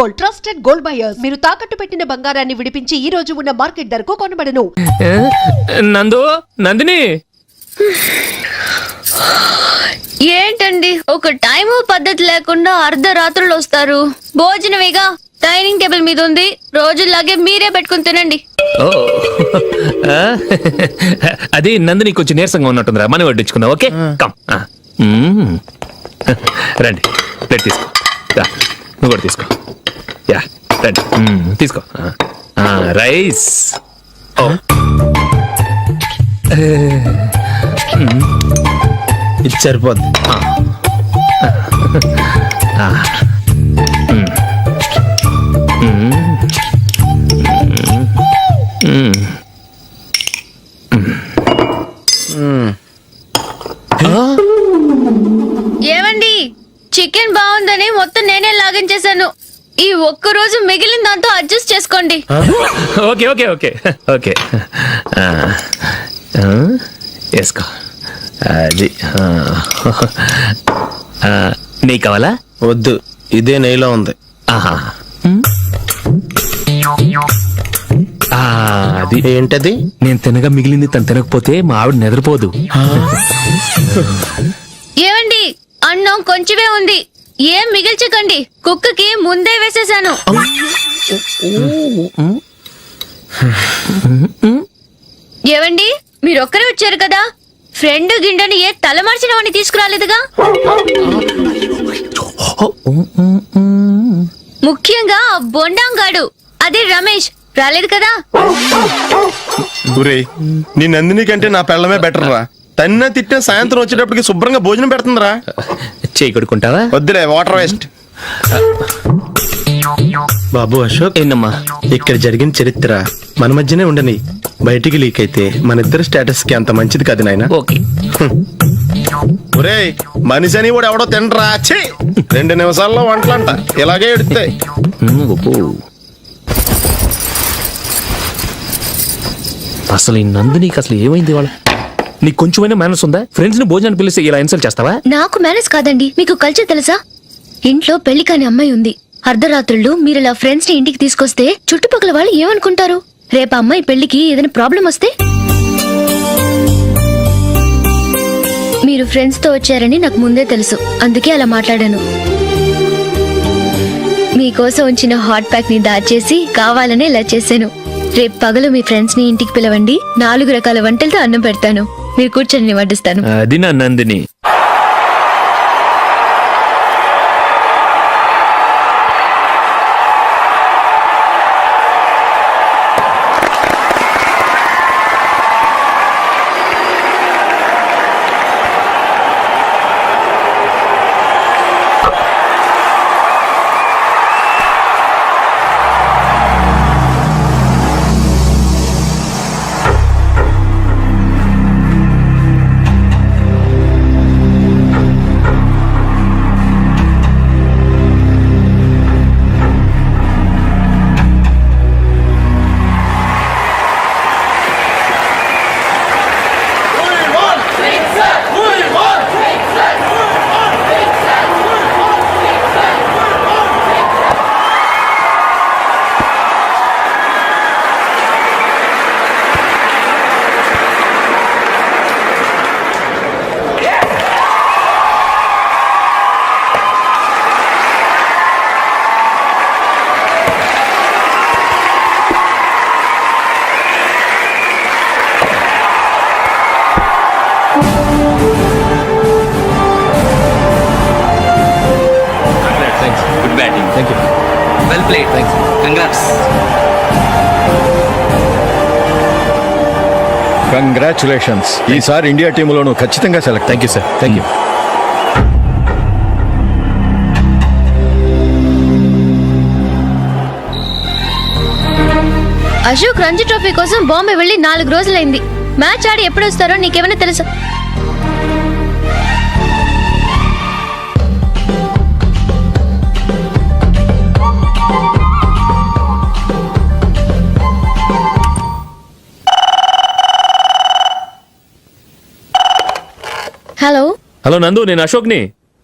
Gold, trusted gold buyers. మీరు తాకట్టు పెట్టిన బంగారాన్ని విడిపించి ఈ రోజు ఉన్న మార్కెట్ ధరకు కొనబడను. నందిని ఏంటండి ఒక టైము పద్ధతి లేకుండా అర్ధరాత్రులు వస్తారు? భోజనమేగా డైనింగ్ టేబుల్ మీద ఉంది, రోజులాగే మీరే పెట్టుకుని తినండి. అది నందిని కొంచెం నీరసంగా ఉన్నట్టుందిరా, మనం వడ్డించుకుందాం. Okay come. రండి ప్లేట్ తీసుకో, నువ్వు కూడా తీసుకో. యా రండి తీసుకో. రైస్ ఇది సరిపోద్ది. ఏమండి, చికెన్ బాగుందని మొత్తం నేనే లాగించేశాను. ఈ ఒక్క రోజు మిగిలిన దాంతో అడ్జస్ట్ చేసుకోండి. ఓకే ఓకే ఓకే ఓకే వేసుకో. అది నీకు కావాలా? వద్దు, ఇదే నెయ్యిలో ఉంది. ఆహా అది ఏంటది? నేను తినగా మిగిలింది తను తినకపోతే మా ఆవిడ నిద్రపోదు. ఏమండి, అన్నం కొంచెమే ఉంది, ఏం మిగిల్చకండి. కుక్కకి ముందే వేసేసాను. ఏవండి, మీరొక్కరే వచ్చారు కదా, ఫ్రెండ్ గిండెని ఏ తలమార్చిన వాడిని తీసుకురాలేదుగా. ముఖ్యంగా బొండాంగాడు అదే రమేష్ రాలేదు కదా. నీ నందిని కంటే నా పెళ్ళమే బెటర్ రా. తన్న తిట్టిన సాయంత్రం వచ్చేటప్పటికి శుభ్రంగా భోజనం పెడుతుందిరా. చేయి కొడుకుంటావా? వద్దులే, వాటర్ వేస్ట్. బాబు అశోక్, ఏంటమ్మా ఇక్కడ జరిగిన చరిత్ర మన మధ్యనే ఉండని, బయటికి లీక్ అయితే మన ఇద్దరు స్టేటస్ కి అంత మంచిది కాదు నాయన. ఓకే. ఒరేయ్, మనిషి అని కూడా ఎవడో తినరా. 2 నిమిషాల్లో వంటలంట ఇలాగే ఎడుతాయి. అసలు ఈ నందినికి అసలు ఏమైంది? వాళ్ళ నీకు కొంచెమైనా మేనర్స్ ఉందా? ఫ్రెండ్స్ ని భోజనాన్ని పిలిస్తే ఇలా ఇన్సల్ట్ చేస్తావా? నాకు మేనేజ్ కాదండి, మీకు కల్చర్ తెలుసా? ఇంట్లో పెళ్లి కాని అమ్మాయి ఉంది. అర్ధరాత్రుళ్ళు మీరు ఇలా ఫ్రెండ్స్ ని ఇంటికి తీసుకొస్తే చుట్టుపక్కల వాళ్ళు ఏమనుకుంటారు? రేపు అమ్మాయి పెళ్లికి ఏదైనా ప్రాబ్లం వస్తే? మీరు ఫ్రెండ్స్ తో వచ్చారని నాకు ముందే తెలుసు, అందుకే అలా మాట్లాడాను. మీకోసం ఉంచిన హాట్ ప్యాక్ ని దాచేసి కావాలనే ఇలా చేశాను. రేపు పగలు మీ ఫ్రెండ్స్ ని ఇంటికి పిలవండి, 4 రకాల వంటలతో అన్నం పెడతాను. మీరు కూర్చొని వడ్డిస్తాను. అది నా Nandini. Well played. Thanks. Congrats. Congratulations. ఈసారి ఇండియా టీంలోనూ ఖచ్చితంగా select. Thank you sir. Thank you. Ashok Ranji trophy కోసం బాంబే వెళ్ళి 4 రోజులైంది. మ్యాచ్ ఆడి ఎప్పుడు వస్తారో నీకేమైనా తెలుసా? హలో నందు, నేను అశోక్ని.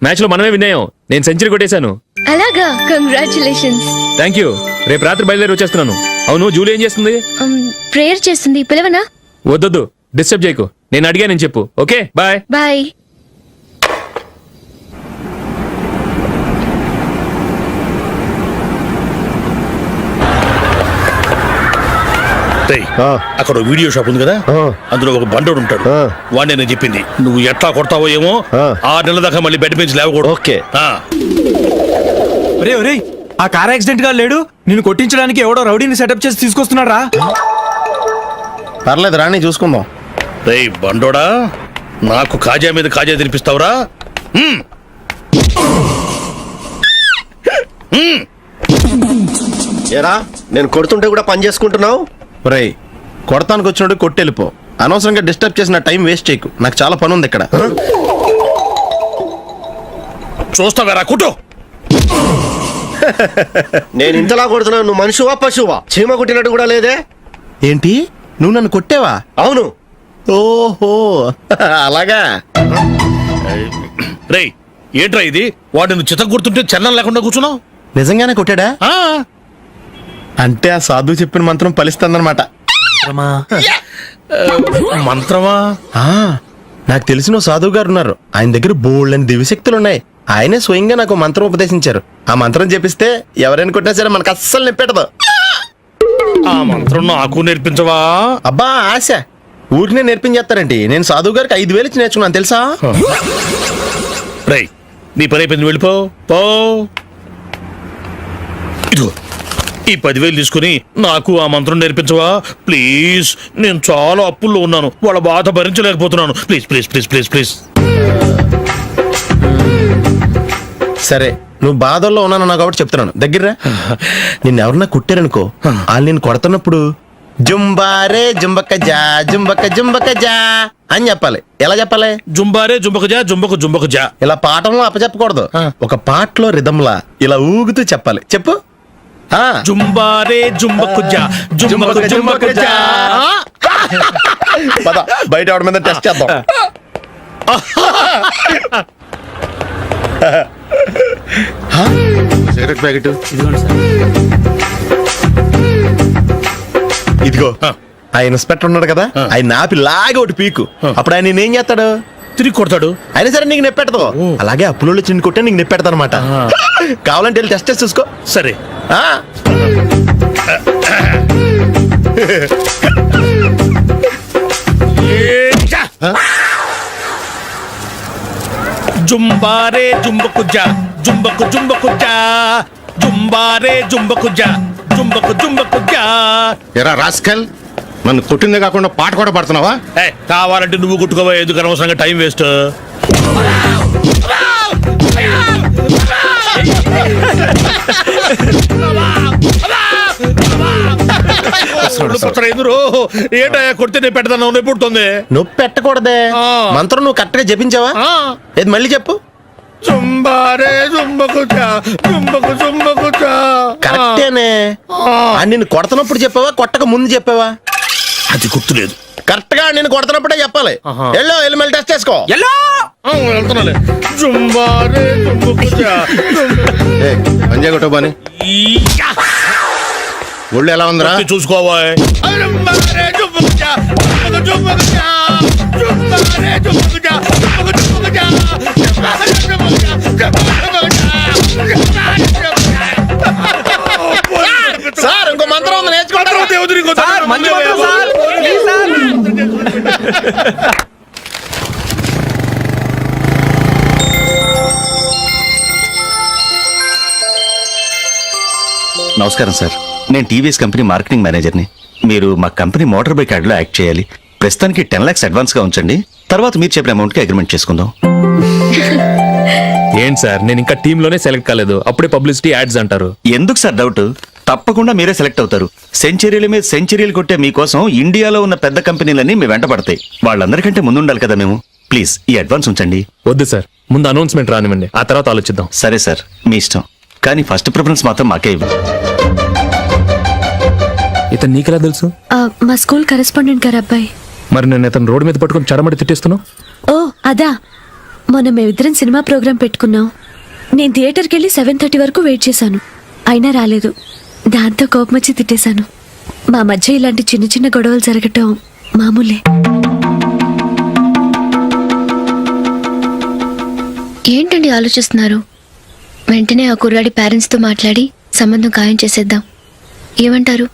మ్యాచ్ లో మనమే విన్నాయం. నేను సెంచరీ కొట్టేశాను. అలాగా, కంగ్రాచులేషన్స్. Thank you. రేపు రాత్రి బయలుదేరి వచ్చేస్తున్నాను. అవును, జూలీ ఏం చేస్తుంది? ప్రేయర్ చేస్తుంది, పిలవనా? వద్దొద్దు, డిస్టర్బ్ చేయకు. నేను అడిగానని చెప్పు. Okay, bye. బాయ్. రేయ్, అక్కడ వీడియో షాప్ ఉంది కదా, అందులో ఒక బండోడు ఉంటాడు. వాడిని నేను చెప్పింది నువ్వు ఎట్లా కొడతావో ఏమో. 6 నెలల దాకా మళ్ళీ బెడ్ పెంచి లేవకూడదు. ఓకే. ఒరే ఒరే, ఆ కార్ యాక్సిడెంట్ గా లేడు, నిన్ను కొట్టించడానికి ఎవడో రౌడీని సెటప్ చేసి తీసుకొస్తున్నాడా? పర్లేదు రాణి, చూసుకుందాం. రేయ్ బండోడా, నాకు కాజా మీద కాజా తినిపిస్తావురా? ఏరా, నేను కొడుతుంటే కూడా పని చేసుకుంటున్నావు? ఒరేయ్, కొడతానికి వచ్చినట్టు కొట్టెళ్ళిపో. అనవసరంగా డిస్టర్బ్ చేసిన టైం వేస్ట్ చేయకు. నాకు చాలా పని ఉంది ఇక్కడ. చూస్తావేరా కుట్టు. నేను ఇంతలా కొడుతున్నావు, నువ్వు మనిషివా పశువా? చీమ కుట్టినట్టు కూడా లేదే. ఏంటి, నువ్వు నన్ను కొట్టేవా? అవును. ఓహో, అలాగా. రేయ్ ఏంట్రా ఇది? వాడు నువ్వు చిత్త గుర్తుంటే చలనం లేకుండా కూర్చున్నావు. నిజంగానే కొట్టాడా? అంటే ఆ సాధువు చెప్పిన మంత్రం ఫలిస్తుందన్నమాట. మంత్రమా? నాకు తెలిసిన ఓ సాధువు గారు ఉన్నారు. ఆయన దగ్గర బోల్డని దివ్యశక్తులు ఉన్నాయి. ఆయనే స్వయంగా నాకు మంత్రం ఉపదేశించారు. ఆ మంత్రం చెప్పిస్తే ఎవరైనా కొట్టినా సరే మనకు అస్సలు నిప్పెట్టదు. ఆ మంత్రం నాకు నేర్పించవా? అబ్బా ఆశ, ఊరినే నేర్పించేస్తారండి. నేను సాధువు గారికి 5,000 ఇచ్చి నేర్చుకున్నాను తెలుసా? రేయ్ నీ పని అయిపోయింది, వెళ్ళిపో పో. ఇదిగో ఈ 10,000 తీసుకుని నాకు ఆ మంత్రం నేర్పించవా ప్లీజ్? నేను చాలా అప్పుల్లో ఉన్నాను, వాళ్ళ బాధ భరించలేకపోతున్నాను. Please please please please please. సరే, నువ్వు బాధల్లో ఉన్నాను నాకు కాబట్టి చెప్తున్నాను. దగ్గర నిన్ను ఎవరన్నా కుట్టారనుకో, వాళ్ళు నేను కొడుతున్నప్పుడు జుంబారే జుంబక జా జుంబక జుంబక జా అని చెప్పాలి. ఎలా చెప్పాలి? జుంబారే జుంబక జా జుంబకు జుంబకు జా. ఇలా పాఠంలో అప్పచెప్పకూడదు. ఒక పాటలో రిధంలా ఇలా ఊగుతూ చెప్పాలి. చెప్పు. జుంబారే జుంబకు జా జుంబకు జుంబకు జా. పద, బయట ఎవరి మీద టెస్ట్ చేద్దాం. సిగరెట్ ప్యాకెట్ ఇదిగో. ఆ ఇన్స్పెక్టర్ ఉన్నాడు కదా, ఆయన నాపి లాగే ఒకటి పీకు. అప్పుడు ఆయన నేనేం చేస్తాడు? తిరిగి కొడతాడు. అయినా సరే నీకు నెప్పెడతావు. అలాగే అప్పులో చిన్న కొట్టే నీకు నెప్పెడతా అనమాట. కావాలంటే వెళ్ళి టెస్ట్ చేసి చూసుకో. సరే. జుంబారే జుంబకు జా జుంబకు జుంబకు జా జుంబారే జుంబకు జా జుంబకు జుంబకు జా. ఎరా రాస్కల్, నన్ను కొట్టిందే కాకుండా పాట కూడా పడుతున్నావా? కావాలంటే నువ్వు కొట్టుకోవా, ఎందుకు అనవసరంగా టైం వేస్ట్. ఏంటా కొడితే నేను పెడతాను, నొప్పి పుడుతుంది. నొప్పి పెట్టకూడదే. మంత్రం నువ్వు కరెక్ట్ గా జపించావా? ఏది మళ్ళీ చెప్పు. జుంబారే జుంబకు జా జుంబకు జుంబకు జా. కరెక్టేనే. నిన్ను కొడుతున్నప్పుడు చెప్పావా, కొట్టక ముందు చెప్పావా? అది గుర్తులేదు. కరెక్ట్ గా నేను కొడుతున్నప్పుడే చెప్పాలి. వెళ్ళి మళ్ళీ టెస్ట్ చేసుకో. వెళ్తున్నాలే. జుంబారే జుంబకు జా. పంజా కొట్టబాని ఒళ్ళు ఎలా ఉందిరా చూసుకోవా. సార్ ఇంకో మంత్రం ఉంది, నేర్చుకుంటారు. నమస్కారం సార్, నేను టీవీఎస్ కంపెనీ మార్కెటింగ్ మేనేజర్ని. మీరు మా కంపెనీ మోటార్ బైక్ యాడ్లో యాక్ట్ చేయాలి. ప్రస్తుతానికి 10 lakhs అడ్వాన్స్గా ఉంచండి, తర్వాత మీరు చెప్పిన అమౌంట్కి అగ్రిమెంట్ చేసుకుందాం. ఏంటి సార్, నేను ఇంకా టీంలోనే సెలెక్ట్ కాలేదు, అప్పుడే పబ్లిసిటీ యాడ్స్ అంటారు. ఎందుకు సార్ డౌట్? తప్పకుండా మీరే సెలెక్ట్ అవుతారు. సెంచరీల మీద సెంచరీలు కొట్టే మీకోసం ఇండియాలో ఉన్న పెద్ద కంపెనీలన్నీ మీ వెంట పడతాయి. వాళ్ళందరికంటే ముందుండాలి కదా మేము. ప్లీజ్ ఈ అడ్వాన్స్ ఉంచండి. వద్దు సార్, ముందు అనౌన్స్మెంట్ రానివ్వండి, ఆ తర్వాత ఆలోచిద్దాం. సరే సార్, మీ ఇష్టం, కానీ ఫస్ట్ ప్రిఫరెన్స్ మాత్రం మాకే ఇవ్వండి. ఇతను నీకెలా తెలుసు? మా స్కూల్ కరెస్పాండెంట్ గారు అబ్బాయి. మరి నేను ఇతను రోడ్డు మీద పట్టుకుని చడమడి తిట్టేస్తున్నావు. ఓ అదా, మొన్న మేమిద్దరం సినిమా ప్రోగ్రాం పెట్టుకున్నాం. నేను థియేటర్కి వెళ్ళి 7:30 వరకు వెయిట్ చేశాను, అయినా రాలేదు. దాంతో కోపం వచ్చి తిట్టేశాను. మా మధ్య ఇలాంటి చిన్న చిన్న గొడవలు జరగటం మామూలే. ఏంటండి ఆలోచిస్తున్నారు? వెంటనే ఆ కుర్రాడి పేరెంట్స్తో మాట్లాడి సంబంధం ఖాయం చేసేద్దాం. ఏమంటారు?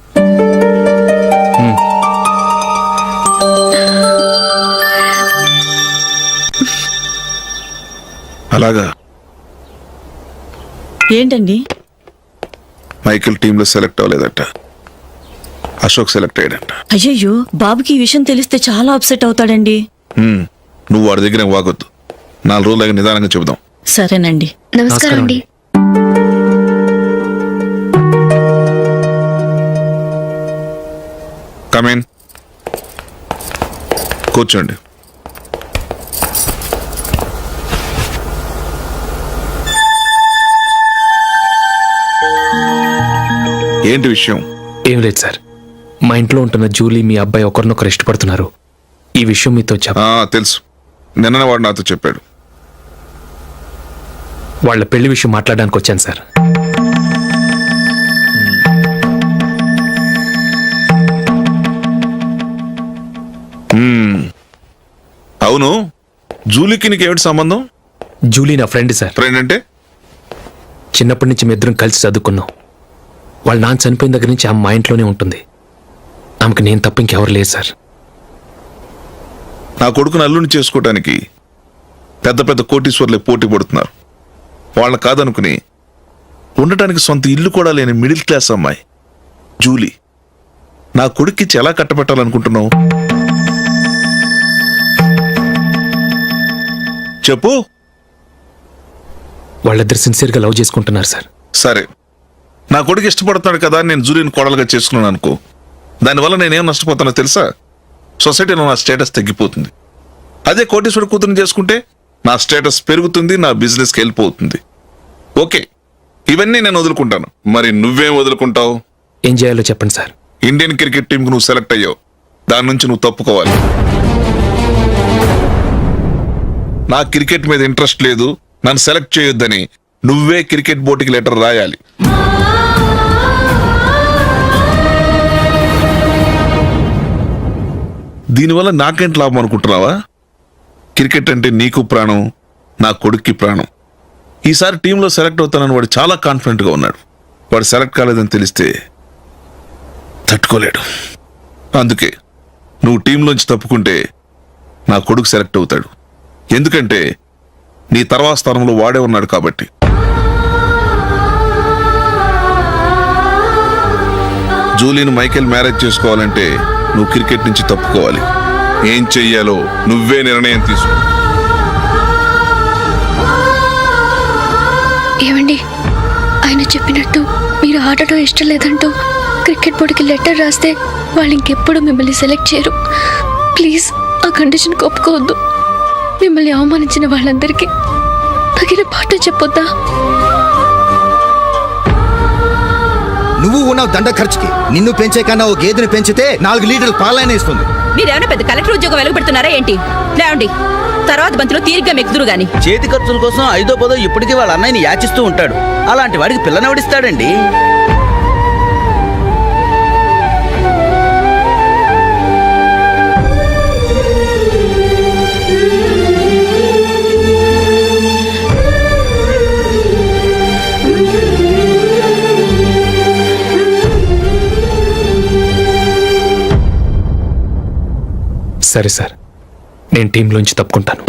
అలాగా ఏంటండి? మైకిల్ టీంలో సెలెక్ట్ అవ్వలేదట, అశోక్ సెలెక్ట్ అయ్యాడంట. అయ్యయ్యో, బాబుకి ఈ విషయం తెలిస్తే చాలా అప్సెట్ అవుతాడండి. నువ్వు వాడి దగ్గర వాగొద్దు, 4 రోజులు నిదానంగా చెబుదాం. సరేనండి. నమస్కారం అండి. కమేన్, కూర్చోండి. ఏంటి విషయం? ఏం లేదు సార్, మా ఇంట్లో ఉంటున్న జూలీ మీ అబ్బాయి ఒకరినొకరు ఇష్టపడుతున్నారు. ఈ విషయం మీతో తెలుసు, నిన్న వాడు నాతో చెప్పాడు. వాళ్ళ పెళ్లి విషయం మాట్లాడడానికి వచ్చాను సార్. అవును, జూలీకి నీకేమిటి సంబంధం? జూలీ నా ఫ్రెండ్ సార్. ఫ్రెండ్ అంటే? చిన్నప్పటి నుంచి మీ ఇద్దరం కలిసి చదువుకున్నాం. వాళ్ళ నాన్న చనిపోయిన దగ్గర నుంచి ఆమె మా ఇంట్లోనే ఉంటుంది. ఆమెకు నేను తప్ప ఇంకెవరు లేదు సార్. నా కొడుకును అల్లుని చేసుకోవటానికి పెద్ద పెద్ద కోటీశ్వర్లే పోటీ పడుతున్నారు. వాళ్ళని కాదనుకుని ఉండటానికి సొంత ఇల్లు కూడా లేని మిడిల్ క్లాస్ అమ్మాయి జూలీ నా కొడుక్కిచ్చి ఎలా కట్టబెట్టాలనుకుంటున్నావు? చెప్పు. వాళ్ళిద్దరు సిన్సియర్గా లవ్ చేసుకుంటున్నారు సార్. సరే, నా కొడుకు ఇష్టపడుతున్నాడు కదా అని నేను జూలీని కోడలుగా చేసుకున్నాను అనుకో, దానివల్ల నేనేం నష్టపోతానో తెలుసా? సొసైటీలో నా స్టేటస్ తగ్గిపోతుంది. అదే కోటీశ్వరుడు కూతురుని చేసుకుంటే నా స్టేటస్ పెరుగుతుంది, నా బిజినెస్కి వెళ్ళిపోతుంది. ఓకే, ఇవన్నీ నేను వదులుకుంటాను. మరి నువ్వేం వదులుకుంటావు? ఏం చేయాలో చెప్పండి సార్. ఇండియన్ క్రికెట్ టీంకి నువ్వు సెలెక్ట్ అయ్యావు, దాని నుంచి నువ్వు తప్పుకోవాలి. నా క్రికెట్ మీద ఇంట్రెస్ట్ లేదు, నన్ను సెలెక్ట్ చేయొద్దని నువ్వే క్రికెట్ బోర్డుకి లెటర్ రాయాలి. దీనివల్ల నాకేంటి లాభం అనుకుంటున్నావా? క్రికెట్ అంటే నీకు ప్రాణం, నా కొడుక్కి ప్రాణం. ఈసారి టీంలో సెలెక్ట్ అవుతానని వాడు చాలా కాన్ఫిడెంట్గా ఉన్నాడు. వాడు సెలెక్ట్ కాలేదని తెలిస్తే తట్టుకోలేడు. అందుకే నువ్వు టీంలోంచి తప్పుకుంటే నా కొడుకు సెలెక్ట్ అవుతాడు. ఎందుకంటే నీ తర్వాత స్థానంలో వాడే ఉన్నాడు కాబట్టి. జూలీని మైకేల్ మ్యారేజ్ చేసుకోవాలంటే నువ్వు క్రికెట్ నుంచి తప్పుకోవాలి. ఏం చెయ్యాలో నువ్వే నిర్ణయం తీసుకో. ఏమండి, ఆయన చెప్పినట్టు మీరు ఆడటం ఇష్టం లేదంటూ క్రికెట్ బోర్డుకి లెటర్ రాస్తే వాళ్ళు ఇంకెప్పుడు మిమ్మల్ని సెలెక్ట్ చేయరు. ప్లీజ్ ఆ కండిషన్ ఒప్పుకోవద్దు. మిమ్మల్ని అవమానించిన వాళ్ళందరికీ తగిన పాఠం చెప్పొద్దా? నువ్వు ఉన్నావు దండ ఖర్చుకి. నిన్ను పెంచే కన్నా ఓ గేదెని పెంచితే 4 లీటర్లు పాలైన ఇస్తుంది. మీరేమైనా పెద్ద కలెక్టర్ ఉద్యోగం వెలుగుపెడుతున్నారా ఏంటి? లేవండి, తర్వాత బంతిలో తీరిగ్గా మెక్కుదురు గాని. చేతి ఖర్చుల కోసం 5దో 10దో ఇప్పటికీ వాళ్ళ అన్నయ్యని యాచిస్తూ ఉంటాడు. అలాంటి వాడికి పిల్లనవడిస్తాడండి. సరే సార్, నేను టీంలోంచి తప్పుకుంటాను.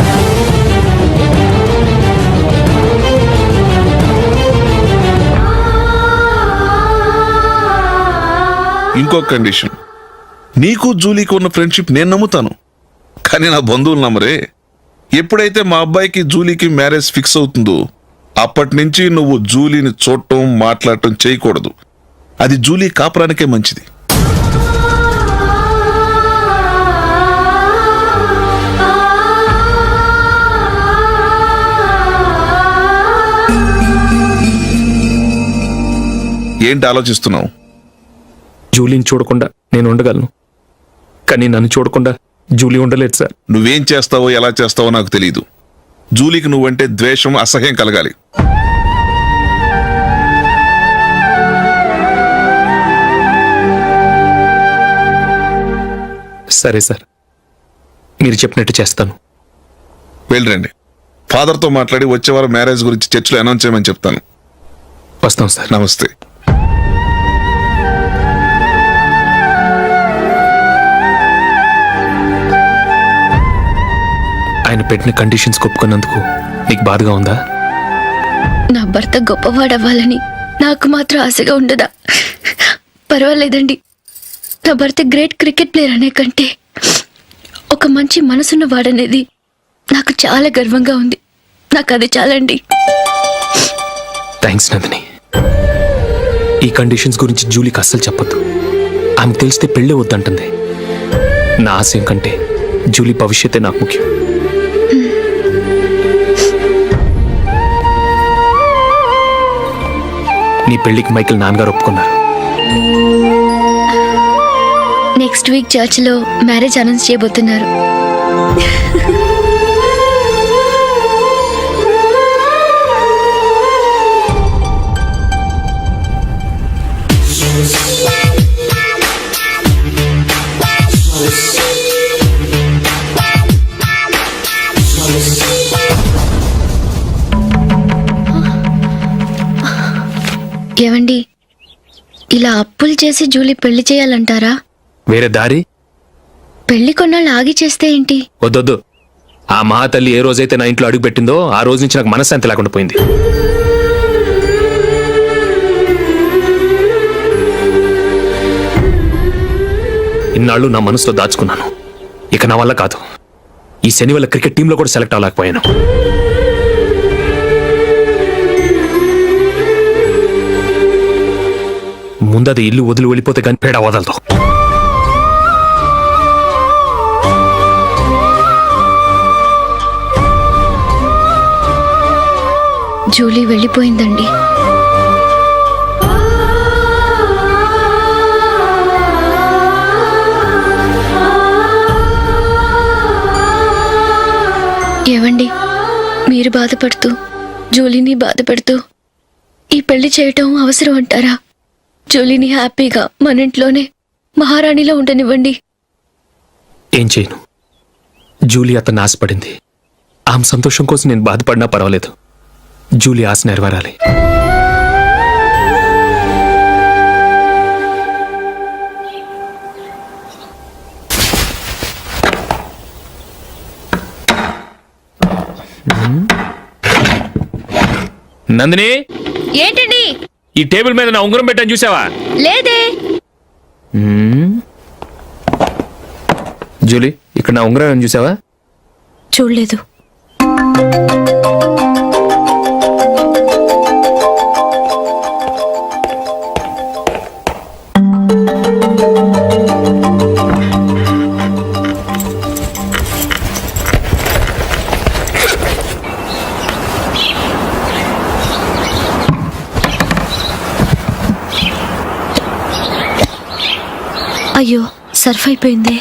ఇంకో కండిషన్, నీకు జూలీకి ఉన్న ఫ్రెండ్షిప్ నేను నమ్ముతాను, కానీ నా బంధువులు నమ్మరే. ఎప్పుడైతే మా అబ్బాయికి జూలీకి మ్యారేజ్ ఫిక్స్ అవుతుందో అప్పటి నుంచి నువ్వు జూలీని చూడటం మాట్లాడటం చేయకూడదు. అది జూలీ కాపురానికే మంచిది. ఏంటి ఆలోచిస్తున్నావు? జూలీని చూడకుండా నేను ఉండగలను, కానీ నన్ను చూడకుండా జూలీ ఉండలేదు సార్. నువ్వేం చేస్తావో ఎలా చేస్తావో నాకు తెలియదు. జూలీకి నువ్వంటే ద్వేషం, అసహ్యం కలగాలి. సరే సార్, మీరు చెప్పినట్టు చేస్తాను. వెళ్ళండి. ఫాదర్తో మాట్లాడి వచ్చేవారం మ్యారేజ్ గురించి చర్చిలో అనౌన్స్ చేయమని చెప్తాను. వస్తాం సార్. నమస్తే. ఆయన పెట్టిన కండిషన్స్ ఒప్పుకున్నందుకు నీకు బాధగా ఉందా? నా భర్త గొప్పవాడవ్వాలని నాకు మాత్రం ఆశగా ఉండదా? పర్వాలేదండి. నా భర్త గ్రేట్ క్రికెట్ ప్లేయర్ అనే కంటే ఒక మంచి మనసున్న వాడనేది నాకు చాలా గర్వంగా ఉంది. నాకు అది చాలండి. థ్యాంక్స్ నందిని. ఈ కండిషన్స్ గురించి జూలీకి అస్సలు చెప్పొద్దు. ఆమెకు తెలిస్తే పెళ్ళే వద్దంటుంది. నా ఆశయం కంటే జూలీ భవిష్యత్తే నాకు ముఖ్యం. నీ పెళ్లికి మైకిల్ నాన్నగారు ఒప్పుకున్నారు. నెక్స్ట్ వీక్ చర్చిలో మ్యారేజ్ అనౌన్స్ చేయబోతున్నారు. ఏవండి, ఇలా అప్పులు చేసి జూలీ పెళ్లి చేయాలంటారా? వేరే దారి? పెళ్లి కొన్నాళ్ళు ఆగి చేస్తే ఏంటి? వద్దొద్దు. ఆ మహాతల్లి ఏ రోజైతే నా ఇంట్లో అడుగు పెట్టిందో ఆ రోజు నుంచి నాకు మనశ్శాంతి లేకుండా పోయింది. ఇన్నాళ్ళు నా మనసులో దాచుకున్నాను. ఇక నా వల్ల కాదు. ఈ శని వల్ల క్రికెట్ టీంలో కూడా సెలెక్ట్ అవ్వలేకపోయాను. ముందది ఇల్లు వదిలి వెళ్ళిపోతే కానీ పేడ వదలదు. జూలీ వెళ్ళిపోయిందండి. ఏవండి, మీరు బాధపడుతూ జూలీని బాధపడుతూ ఈ పెళ్లి చేయటం అవసరం అంటారా? జూలీని హ్యాపీగా మన ఇంట్లోనే మహారాణిలో ఉండనివ్వండి. ఏం చేయను? జూలీ అతన్ని ఆశపడింది. ఆమె సంతోషం కోసం నేను బాధపడినా పర్వాలేదు. జూలీ ఆశ నెరవేరాలి. నందిని, ఏంటండి? ఈ టేబుల్ మీద నా ఉంగరం పెట్టాను చూసావా? లేదే. జూలీ, ఇక్కడ నా ఉంగరం చూసావా? చూడలేదు. అయ్యో, సర్ఫ్ అయిపోయిందే.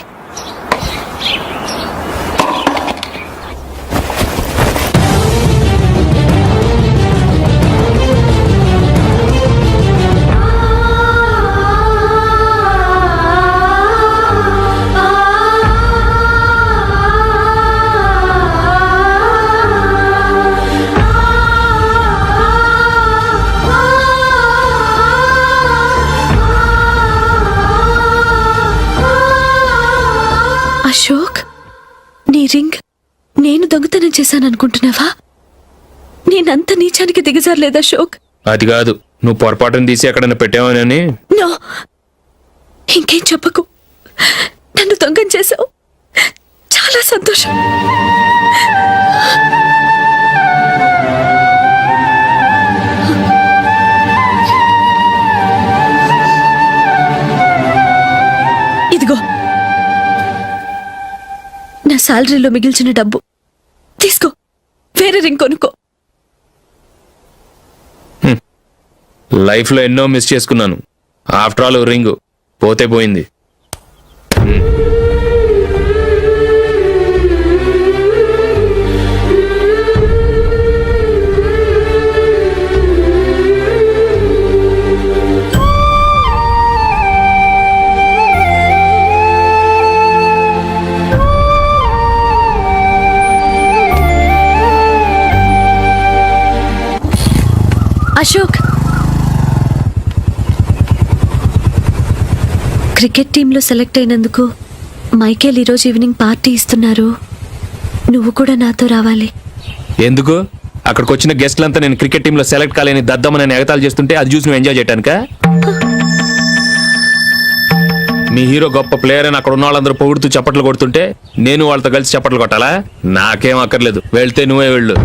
అశోక్, నీ రింగ్ నేను దొంగతనం చేశాననుకుంటున్నావా? నేనంత నీచానికి దిగజారలేదు అశోక్. అది కాదు, నువ్వు పొరపాటును తీసి ఎక్కడన్నా పెట్టావని. నో, ఇంకేం చెప్పకు. నన్ను దొంగం చేశావు. చాలా సంతోషం. ఇదిగో నా శాలరీలో మిగిల్చిన డబ్బు తీసుకో. వేరే రింగ్ కొనుక్కో. లైఫ్లో ఎన్నో మిస్ చేసుకున్నాను. ఆఫ్టర్ ఆల్ రింగ్ పోతే పోయింది. అశోక్, క్రికెట్ టీంలో సెలెక్ట్ అయినందుకు మైకేల్ ఈరోజు ఈవినింగ్ పార్టీ ఇస్తున్నారు. నువ్వు కూడా నాతో రావాలి. ఎందుకు? అక్కడికి వచ్చిన గెస్ట్లంతా నేను క్రికెట్ టీంలో సెలెక్ట్ కాలేని దద్దమని ఎగతాలు చేస్తుంటే అది చూసి నువ్వు ఎంజాయ్ చేయటానికా? మీ హీరో గొప్ప ప్లేయర్ అని అక్కడ ఉన్న వాళ్ళందరూ పొగుడుతూ చప్పట్లు కొడుతుంటే నేను వాళ్ళతో కలిసి చప్పట్లు కొట్టాలా? నాకేం అక్కర్లేదు, వెళ్తే నువ్వే వెళ్ళు.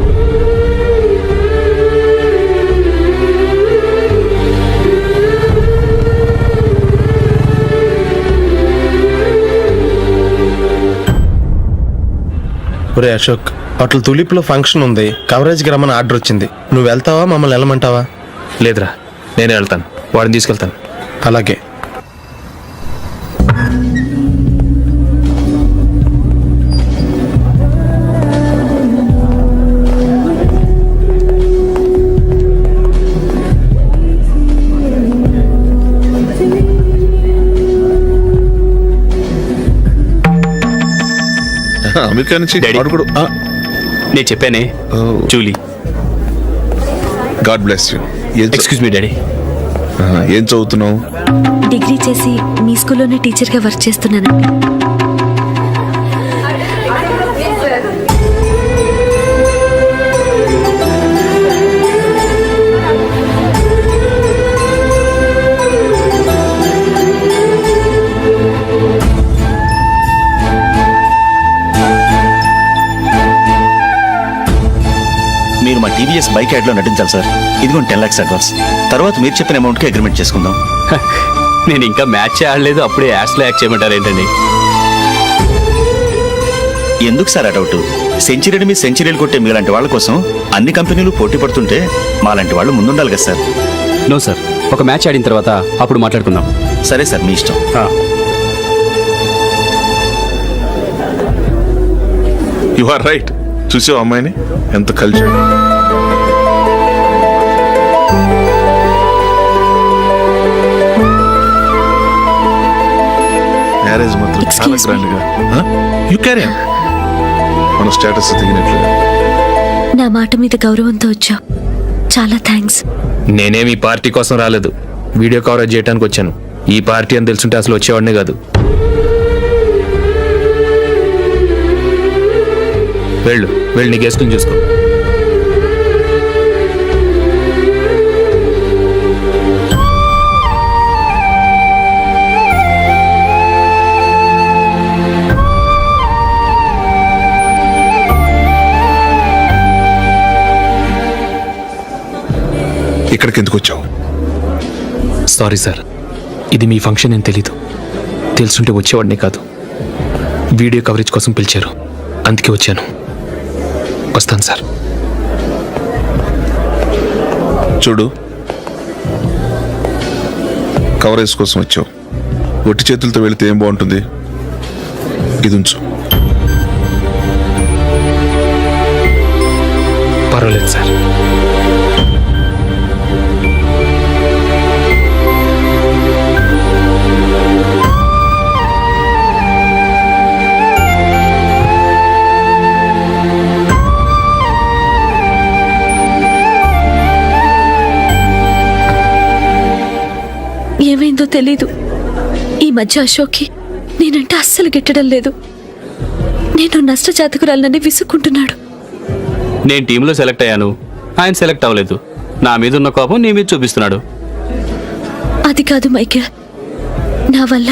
ఒరే అశోక్, హోటల్ తులిప్లో ఫంక్షన్ ఉంది, కవరేజ్కి రమ్మని ఆర్డర్ వచ్చింది. నువ్వు వెళ్తావా, మమ్మల్ని వెళ్ళమంటావా? లేదురా, నేనే వెళ్తాను, వాడిని తీసుకెళ్తాను. అలాగే. అమెరికా నుంచి వాడు కూడా నేను చెప్పానే, Julie. God bless you. Excuse me daddy. ఏం చదువుతున్నావు? డిగ్రీ చేసి మీ స్కూల్లోనే టీచర్గా వర్క్ చేస్తున్నానండి. మీరు మా టీవీఎస్ బైక్ యాడ్లో నటించాలి సార్. ఇదిగోండి 10 lakhs అడ్వాన్స్. తర్వాత మీరు చెప్పిన అమౌంట్కి అగ్రిమెంట్ చేసుకుందాం. నేను ఇంకా మ్యాచ్ ఆడలేదు, అప్పుడే యాడ్స్లో యాక్ట్ చేయమంటారు ఏంటండి? ఎందుకు సార్ ఆ డౌట్? సెంచరీని మీద సెంచరీలు కొట్టే మీలాంటి వాళ్ళ కోసం అన్ని కంపెనీలు పోటీ పడుతుంటే మాలాంటి వాళ్ళు ముందుండాలి కదా సార్. నో సార్, ఒక మ్యాచ్ ఆడిన తర్వాత అప్పుడు మాట్లాడుకుందాం. సరే సార్, మీ ఇష్టం. You are right. చూసావు అమ్మాయిని ఎంత కల్చర్. మ్యారేజ్ మాత్రం చాలా గ్రాండ్ గా. You carry on. మన స్టేటస్ దిగినట్లుగా. నా మాట మీద గౌరవంతో వచ్చావు, చాలా థ్యాంక్స్. నేనేమి ఈ పార్టీ కోసం రాలేదు, వీడియో కవరేజ్ చేయడానికి వచ్చాను. ఈ పార్టీ అని తెలుసుంటే అసలు వచ్చేవాడినే కాదు. వెళ్ళు, వెళ్ళి నీ గెస్ట్ని చూసుకో. ఇక్కడికి ఎందుకు వచ్చావు? సారీ సార్, ఇది మీ ఫంక్షన్ అని తెలీదు. తెలుసుంటే వచ్చేవాడినే కాదు. వీడియో కవరేజ్ కోసం పిలిచారు, అందుకే వచ్చాను. వస్తాను సార్. చూడు, కవరేజ్ కోసం వచ్చావు, ఒట్టి చేతులతో వెళితే ఏం బాగుంటుంది? ఇది ఉంచు. పర్వాలేదు సార్. ఏమైందో తెలీదు, ఈ మధ్య అశోక్కి నేనంటే అస్సలు గిట్టడం లేదు. నేను నష్టజాతకురాలనని విసుక్కుంటున్నాడు. నేను టీంలో సెలెక్ట్ అయ్యాను, ఆయన సెలెక్ట్ అవ్వలేదు. నా మీద ఉన్న కోపం నీ మీద చూపిస్తున్నాడు. అది కాదు మైకేల్, నా వల్ల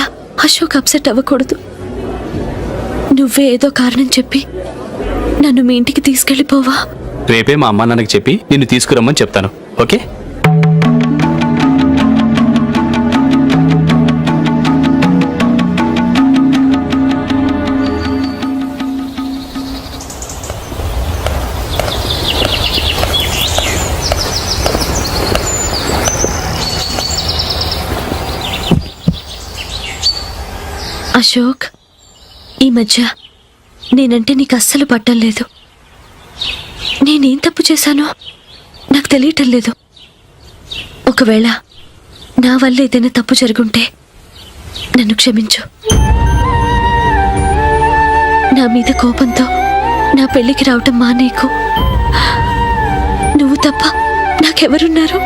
అశోక్ అప్సెట్ అవ్వకూడదు. నువ్వే ఏదో కారణం చెప్పి నన్ను మీ ఇంటికి తీసుకెళ్ళిపోవా? రేపే మా అమ్మ నాన్నకి చెప్పి నిన్ను తీసుకురమ్మని చెప్తాను, ఓకే? అశోక్, ఈ మధ్య నేనంటే నీకు అస్సలు పట్టం లేదు. నేనేం తప్పు చేశానో నాకు తెలియటం లేదు. ఒకవేళ నా వల్ల ఏదైనా తప్పు జరుగుంటే నన్ను క్షమించు. నా మీద కోపంతో నా పెళ్లికి రావటం మానేకు. నువ్వు తప్ప నాకెవరున్నారు?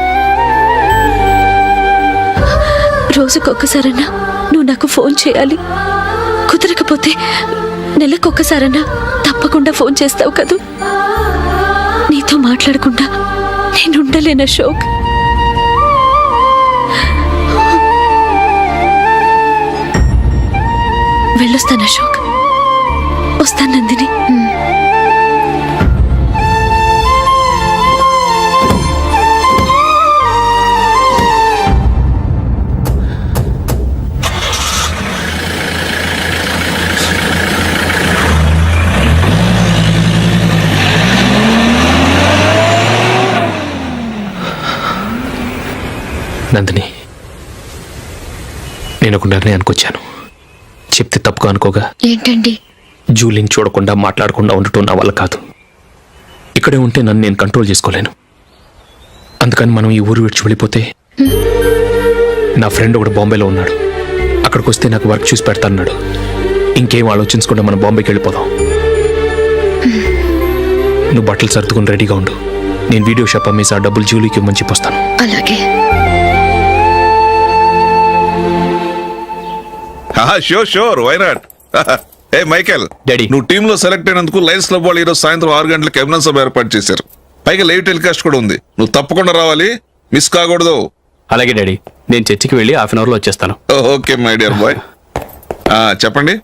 రోజుకొక్కసారన్నా నువ్వు నాకు ఫోన్ చేయాలి. కుదరకపోతే నెలకొక్కసారన్నా తప్పకుండా ఫోన్ చేస్తావు కదూ. నీతో మాట్లాడకుండా నేనుండలేను అశోక్. వెళ్ళొస్తాను అశోక్. వస్తాను నందిని. నందిని, నేను ఒక నిర్ణయానికి వచ్చాను. చెప్తే తప్పుగా అనుకోగా. ఏంటండి? జూలీని చూడకుండా మాట్లాడకుండా ఉండటం నా వల్ల కాదు. ఇక్కడే ఉంటే నన్ను నేను కంట్రోల్ చేసుకోలేను. అందుకని మనం ఈ ఊరు విడిచి వెళ్ళిపోతే, నా ఫ్రెండ్ ఒకడు బాంబేలో ఉన్నాడు, అక్కడికి వస్తే నాకు వర్క్ చూసి పెడతాన్నాడు. ఇంకేం ఆలోచించకుండా మనం బాంబేకి వెళ్ళిపోదాం. నువ్వు బట్టలు సర్దుకుని రెడీగా ఉండు. నేను వీడియో షాప్ అమ్మేసి ఆ డబ్బులు జూలీకి ఇవ్వమని చెప్పొస్తాను. అలాగే. Sure why not. Hey Michael, daddy, నువ్వు టీమ్ లో సెలెక్ట్ అయినందుకు లయన్స్ క్లబ్ వాళ్ళు ఈరోజు సాయంత్రం 6 గంటలకు అభినందన సభ ఏర్పాటు చేశారు. పైగా లైవ్ టెలికాస్ట్ కూడా ఉంది. నువ్వు తప్పకుండా రావాలి, మిస్ కాకూడదు. అలాగే డాడీ, నేను చర్చికి వెళ్ళి హాఫ్ అన్ అవర్లో వచ్చేస్తాను. Okay my dear bye. చెప్పండి.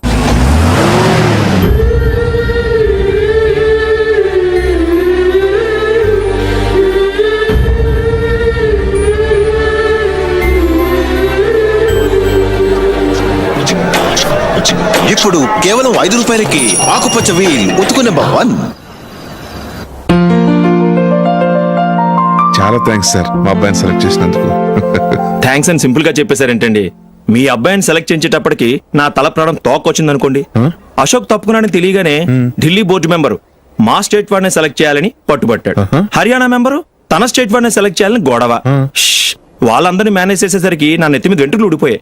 ఇప్పుడు కేవలం 5 రూపాయలకి ఆకుపచ్చ వీల్ ఉతుకునే భవన్. చాలా థ్యాంక్స్ సార్, మా అబ్బాయిని సెలెక్ట్ చేసినందుకు. థ్యాంక్స్ అని సింపుల్ గా చెప్పేశారేంటండి. మీ అబ్బాయిని సెలెక్ట్ చేసేటప్పటికి నా తల ప్రాణం తోకొచ్చింది అనుకోండి. అశోక్ తప్పుకున్నాడని తెలియగానే ఢిల్లీ బోర్డు మెంబరు మా స్టేట్ వాడిని సెలెక్ట్ చేయాలని పట్టుబట్టాడు. హర్యానా మెంబరు తన స్టేట్ వాడిని సెలెక్ట్ చేయాలని గొడవ. వాళ్ళందరినీ మేనేజ్ చేసేసరికి నా నెత్తి మీద వెంట్రుకలు ఊడిపోయాయి.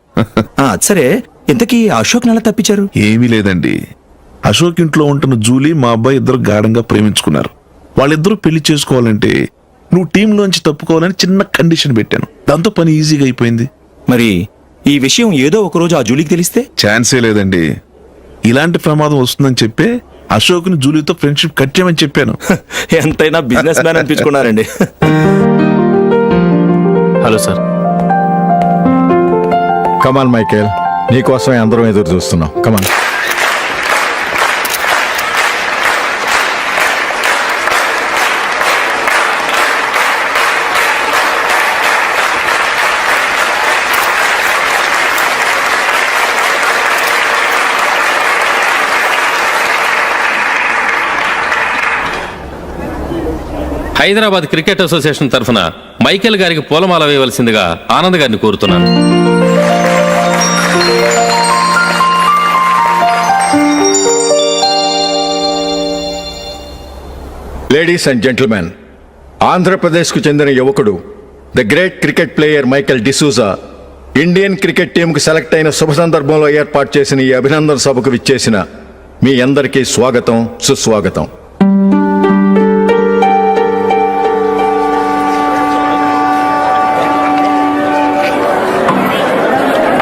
సరే, ఇంతకీ అశోక్ నెల తప్పించారు? ఏమీ లేదండి. అశోక్ ఇంట్లో ఉంటున్న జూలీ మా అబ్బాయి ఇద్దరు గాఢంగా ప్రేమించుకున్నారు. వాళ్ళిద్దరూ పెళ్లి చేసుకోవాలంటే నువ్వు టీంలోంచి తప్పుకోవాలని చిన్న కండిషన్ పెట్టాను. దాంతో పని ఈజీగా అయిపోయింది. మరి ఈ విషయం ఏదో ఒక రోజు ఆ జూలీకి తెలిస్తే? ఛాన్సే లేదండి. ఇలాంటి ప్రమాదం వస్తుందని చెప్పే అశోక్ ని జూలీతో ఫ్రెండ్షిప్ కట్టేమని చెప్పాను. ఎంతైనా బిజినెస్ మ్యాన్ అనిపించుకున్నారండి. Hello sir. కమాన్ మైకేల్, నీకోసమే అందరం ఎదురు చూస్తున్నాం. కమాన్. హైదరాబాద్ క్రికెట్ అసోసియేషన్ తరఫున మైకేల్ గారికి పూలమాల వేయవలసిందిగా ఆనంద్ గారిని కోరుతున్నాను. లేడీస్ అండ్ జెంటిల్మెన్, ఆంధ్రప్రదేశ్కు చెందిన యువకుడు the great cricket player Michael D'Souza Indian cricket టీంకు సెలెక్ట్ అయిన శుభ సందర్భంలో ఏర్పాటు చేసిన ఈ అభినందన సభకు విచ్చేసిన మీ అందరికీ స్వాగతం, సుస్వాగతం.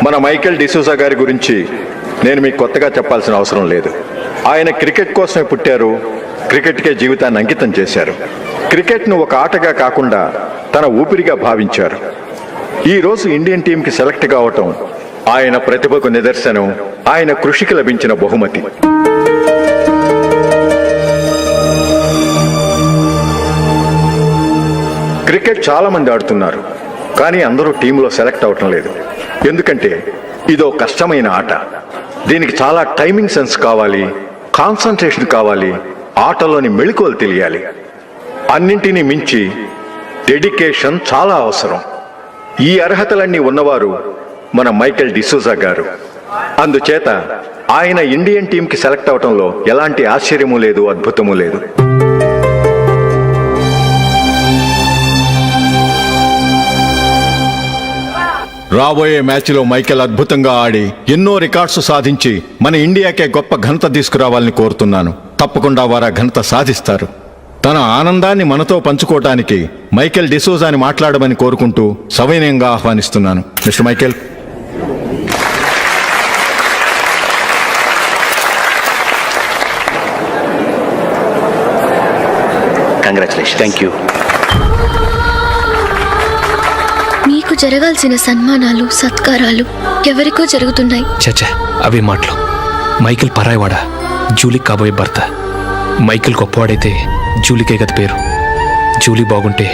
మన మైకేల్ డిసూజా గారి గురించి నేను మీకు కొత్తగా చెప్పాల్సిన అవసరం లేదు. ఆయన క్రికెట్ కోసమే పుట్టారు, క్రికెట్కే జీవితాన్ని అంకితం చేశారు. క్రికెట్ను ఒక ఆటగా కాకుండా తన ఊపిరిగా భావించారు. ఈరోజు ఇండియన్ టీంకి సెలెక్ట్ కావటం ఆయన ప్రతిభకు నిదర్శనం, ఆయన కృషికి లభించిన బహుమతి. క్రికెట్ చాలా మంది ఆడుతున్నారు, కానీ అందరూ టీంలో సెలెక్ట్ అవటం లేదు. ఎందుకంటే ఇదో కష్టమైన ఆట. దీనికి చాలా టైమింగ్ సెన్స్ కావాలి, కాన్సంట్రేషన్ కావాలి, ఆటలోని మెళకువలు తెలియాలి. అన్నింటినీ మించి డెడికేషన్ చాలా అవసరం. ఈ అర్హతలన్నీ ఉన్నవారు మన మైకేల్ డిసూజా గారు. అందుచేత ఆయన ఇండియన్ టీంకి సెలెక్ట్ అవటంలో ఎలాంటి ఆశ్చర్యము లేదు, అద్భుతము లేదు. రాబోయే మ్యాచ్లో మైకేల్ అద్భుతంగా ఆడి ఎన్నో రికార్డ్స్ సాధించి మన ఇండియాకే గొప్ప ఘనత తీసుకురావాలని కోరుతున్నాను. తప్పకుండా వారు ఆ ఘనత సాధిస్తారు. తన ఆనందాన్ని మనతో పంచుకోవటానికి మైకేల్ డిసూజాని మాట్లాడమని కోరుకుంటూ సవినయంగా ఆహ్వానిస్తున్నాను. Mister Michael. Much. Thank you. మీకు జరగాల్సిన సన్మానాలు సత్కారాలు ఎవరికో జరుగుతున్నాయి. చచ్చా అవే మాటలు. మైకేల్ పరాయవాడా, జూలీకి కాబోయే భర్త. మైకేల్ గొప్పవాడైతే జూలీకే గత పేరు. జూలీ బాగుంటే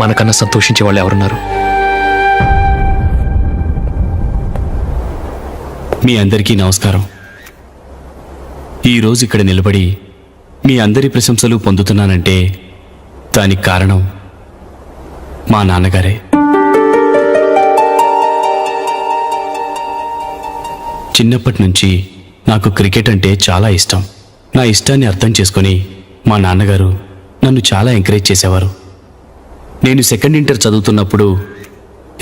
మనకన్నా సంతోషించే వాళ్ళు ఎవరున్నారు? మీ అందరికీ నమస్కారం. ఈరోజు ఇక్కడ నిలబడి మీ అందరి ప్రశంసలు పొందుతున్నానంటే దానికి కారణం మా నాన్నగారే. చిన్నప్పటి నుంచి నాకు క్రికెట్ అంటే చాలా ఇష్టం. నా ఇష్టాన్ని అర్థం చేసుకొని మా నాన్నగారు నన్ను చాలా ఎంకరేజ్ చేసేవారు. నేను సెకండ్ ఇంటర్ చదువుతున్నప్పుడు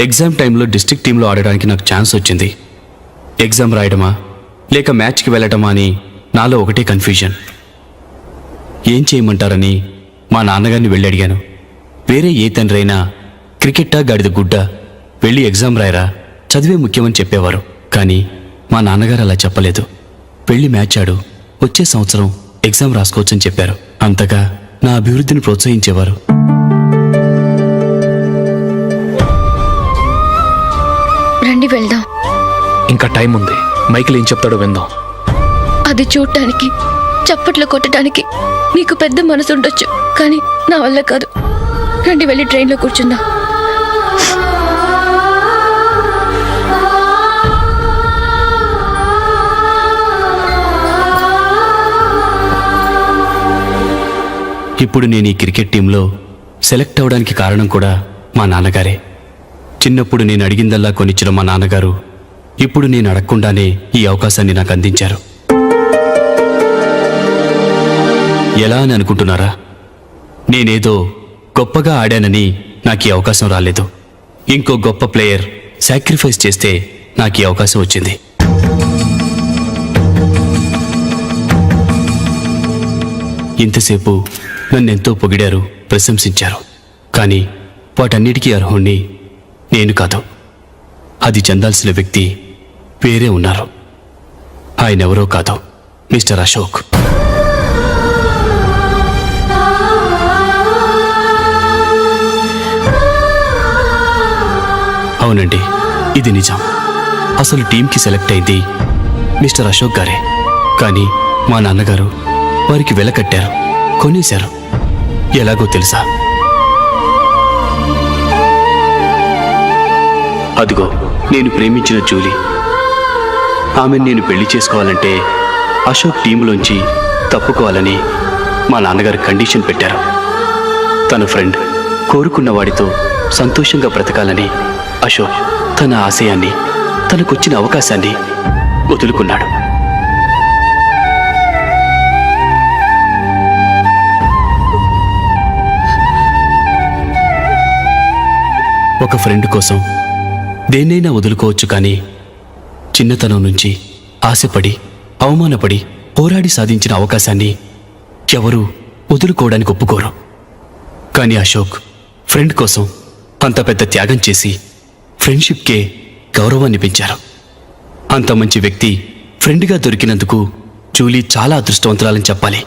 ఎగ్జామ్ టైంలో డిస్ట్రిక్ట్ టీంలో ఆడడానికి నాకు ఛాన్స్ వచ్చింది. ఎగ్జామ్ రాయడమా లేక మ్యాచ్కి వెళ్ళటమా అని నాలో ఒకటే కన్ఫ్యూజన్. ఏం చేయమంటారని మా నాన్నగారిని వెళ్ళి అడిగాను. వేరే ఏ తండ్రైనా క్రికెట్టా గాడిద గుడ్డ, వెళ్ళి ఎగ్జామ్ రాయరా, చదివే ముఖ్యమని చెప్పేవారు. కానీ మా నాన్నగారు అలా చెప్పలేదు. వెళ్ళి మ్యాచ్ ఆడు, వచ్చే సంవత్సరం ఎగ్జామ్ రాసుకోవచ్చని చెప్పారు. అంతగా నా అభివృద్ధిని ప్రోత్సహించేవారు. రండి వెళ్దాం. ఇంకా టైం ఉంది. మైకేల్ ఏం చెప్తాడో విందాం. అది చూడటానికి, చప్పట్లు కొట్టడానికి మీకు పెద్ద మనసు ఉండొచ్చు, కానీ నా వల్ల కాదు. రండి వెళ్ళి ట్రైన్లో కూర్చుందాం. ఇప్పుడు నేను ఈ క్రికెట్ టీంలో సెలెక్ట్ అవడానికి కారణం కూడా మా నాన్నగారే. చిన్నప్పుడు నేను అడిగిందల్లా కొనిచ్చిన మా నాన్నగారు ఇప్పుడు నేను అడగకుండానే ఈ అవకాశాన్ని నాకు అందించారు. ఎలా అని అనుకుంటున్నారా? నేనేదో గొప్పగా ఆడానని నాకు ఈ అవకాశం రాలేదు. ఇంకో గొప్ప ప్లేయర్ సాక్రిఫైస్ చేస్తే నాకు ఈ అవకాశం వచ్చింది. ఇంతసేపు నన్నెంతో పొగిడారు, ప్రశంసించారు. కానీ వాటన్నిటికీ అర్హుణ్ణి నేను కాదు. అది చెందాల్సిన వ్యక్తి వేరే ఉన్నారు. ఆయనెవరో కాదు, మిస్టర్ అశోక్. అవునండి, ఇది నిజం. అసలు టీంకి సెలెక్ట్ అయింది మిస్టర్ అశోక్ గారే. కానీ మా నాన్నగారు వారికి వెల కట్టారు, కొనేశారు. ఎలాగో తెలుసా? అదిగో నేను ప్రేమించిన జూలీ. ఆమెను నేను పెళ్లి చేసుకోవాలంటే అశోక్ టీంలోంచి తప్పుకోవాలని మా నాన్నగారు కండిషన్ పెట్టారు. తన ఫ్రెండ్ కోరుకున్న వాడితో సంతోషంగా బ్రతకాలని అశోక్ తన ఆశయాన్ని, తనకొచ్చిన అవకాశాన్ని వదులుకున్నాడు. ఒక ఫ్రెండ్ కోసం దేన్నైనా వదులుకోవచ్చు, కానీ చిన్నతనం నుంచి ఆశపడి, అవమానపడి, పోరాడి సాధించిన అవకాశాన్ని ఎవరూ వదులుకోవడానికి ఒప్పుకోరు. కానీ అశోక్ ఫ్రెండ్ కోసం అంత పెద్ద త్యాగం చేసి ఫ్రెండ్షిప్కే గౌరవాన్ని పెంచారు. అంత మంచి వ్యక్తి ఫ్రెండ్గా దొరికినందుకు జూలీ చాలా అదృష్టవంతురాలని చెప్పాలి.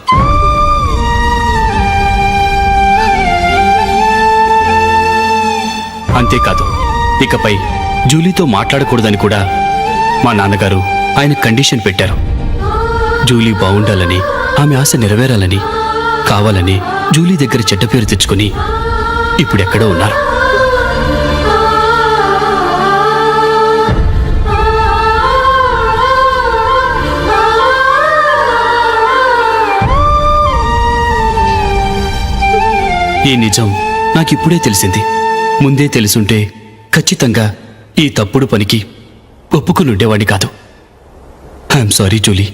అంతేకాదు, ఇకపై జూలీతో మాట్లాడకూడదని కూడా మా నాన్నగారు ఆయన కండిషన్ పెట్టారు. జూలీ బాగుండాలని, ఆమె ఆశ నెరవేరాలని, కావాలని జూలీ దగ్గర చెడ్డ పేరు తెచ్చుకొని ఇప్పుడెక్కడో ఉన్నారు. ఈ నిజం నాకిప్పుడే తెలిసింది. ముందే తెలుసుంటే ఖచ్చితంగా ఈ తప్పుడు పనికి ఒప్పుకుని ఉండేవాడిని కాదు. I'm sorry Julie.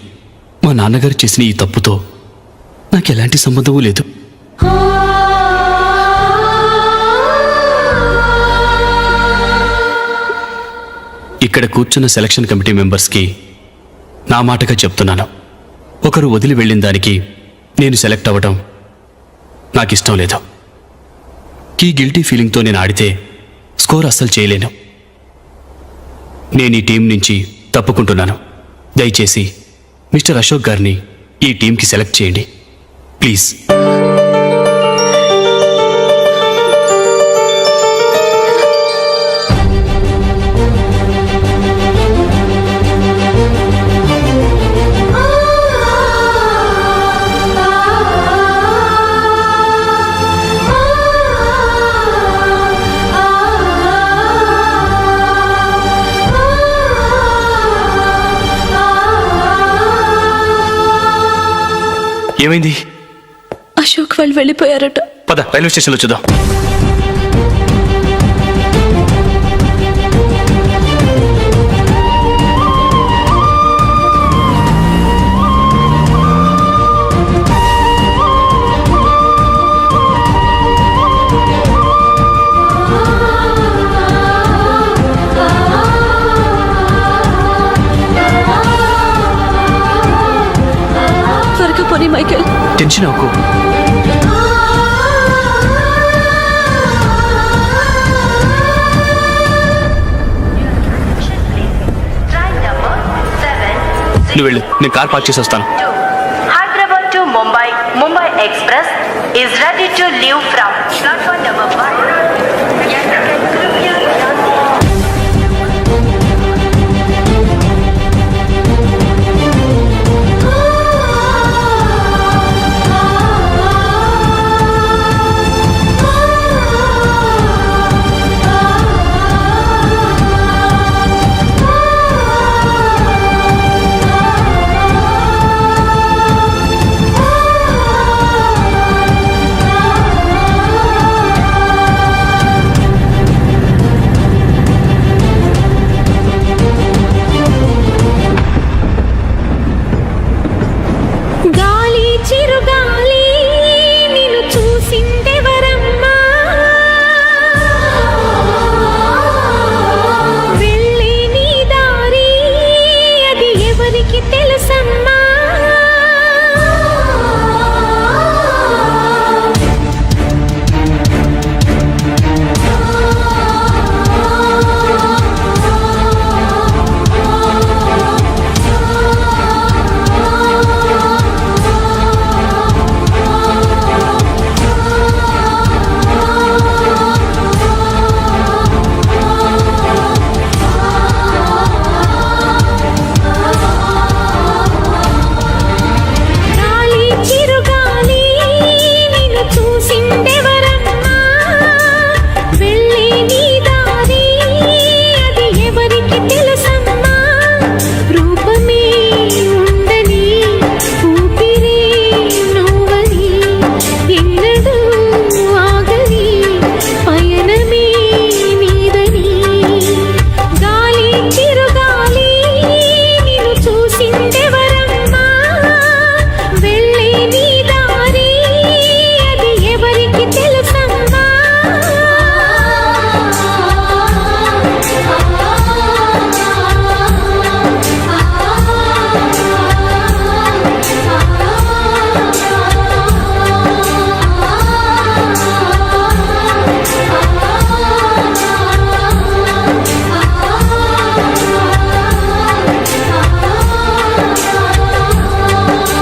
మా నాన్నగారు చేసిన ఈ తప్పుతో నాకెలాంటి సంబంధమూ లేదు. ఇక్కడ కూర్చున్న సెలక్షన్ కమిటీ మెంబర్స్కి నా మాటగా చెప్తున్నాను. ఒకరు వదిలి వెళ్ళిన దానికి నేను సెలెక్ట్ అవ్వడం నాకిష్టం లేదు. ఈ గిల్టీ ఫీలింగ్తో నేను ఆడితే స్కోర్ అస్సలు చేయలేను. నేను ఈ టీం నుంచి తప్పుకుంటున్నాను. దయచేసి మిస్టర్ అశోక్ గారిని ఈ టీంకి సెలెక్ట్ చేయండి ప్లీజ్. ఏమైంది? అశోక్ వాళ్ళు వెళ్ళిపోయారట. పద రైల్వే స్టేషన్లో చూద్దాం. త్వరగా పోనీ మైకేల్. టెన్షన్ అవ్వకు. నువ్వు వెళ్ళు, నేను కార్ పార్క్ చేసి వస్తాను. Hyderabad to Mumbai express is ready to leave from platform number 1.